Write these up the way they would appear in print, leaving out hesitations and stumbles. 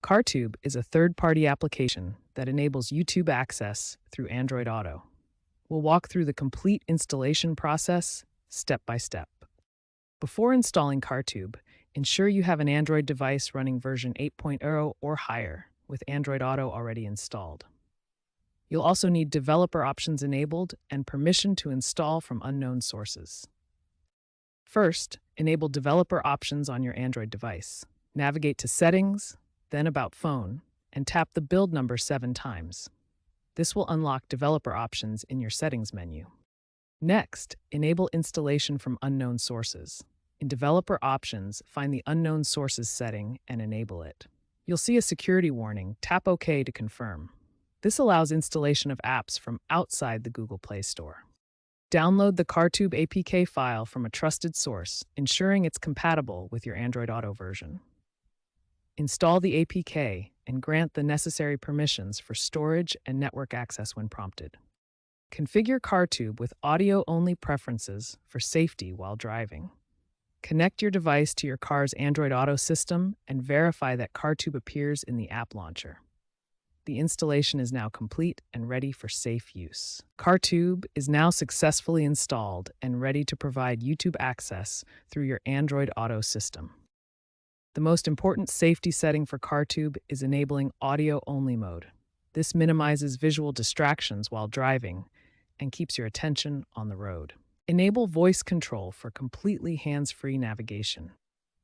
CarTube is a third-party application that enables YouTube access through Android Auto. We'll walk through the complete installation process step by step. Before installing CarTube, ensure you have an Android device running version 8.0 or higher with Android Auto already installed. You'll also need developer options enabled and permission to install from unknown sources. First, enable developer options on your Android device. Navigate to Settings, then About Phone, and tap the build number 7 times. This will unlock developer options in your Settings menu. Next, enable installation from unknown sources. In Developer Options, find the Unknown Sources setting and enable it. You'll see a security warning. Tap OK to confirm. This allows installation of apps from outside the Google Play Store. Download the CarTube APK file from a trusted source, ensuring it's compatible with your Android Auto version. Install the APK and grant the necessary permissions for storage and network access when prompted. Configure CarTube with audio-only preferences for safety while driving. Connect your device to your car's Android Auto system and verify that CarTube appears in the app launcher. The installation is now complete and ready for safe use. CarTube is now successfully installed and ready to provide YouTube access through your Android Auto system. The most important safety setting for CarTube is enabling audio-only mode. This minimizes visual distractions while driving and keeps your attention on the road. Enable voice control for completely hands-free navigation.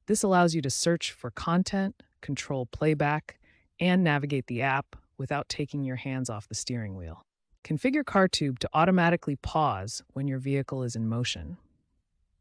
This allows you to search for content, control playback, and navigate the app without taking your hands off the steering wheel. Configure CarTube to automatically pause when your vehicle is in motion.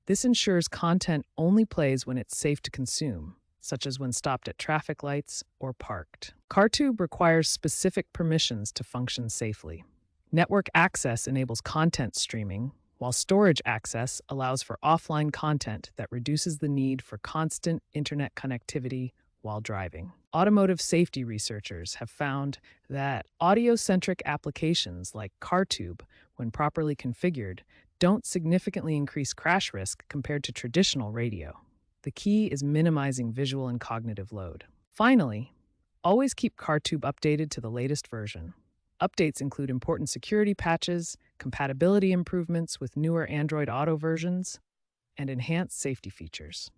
This ensures content only plays when it's safe to consume, such as when stopped at traffic lights or parked. CarTube requires specific permissions to function safely. Network access enables content streaming, while storage access allows for offline content that reduces the need for constant internet connectivity while driving. Automotive safety researchers have found that audio-centric applications like CarTube, when properly configured, don't significantly increase crash risk compared to traditional radio. The key is minimizing visual and cognitive load. Finally, always keep CarTube updated to the latest version. Updates include important security patches, compatibility improvements with newer Android Auto versions, and enhanced safety features.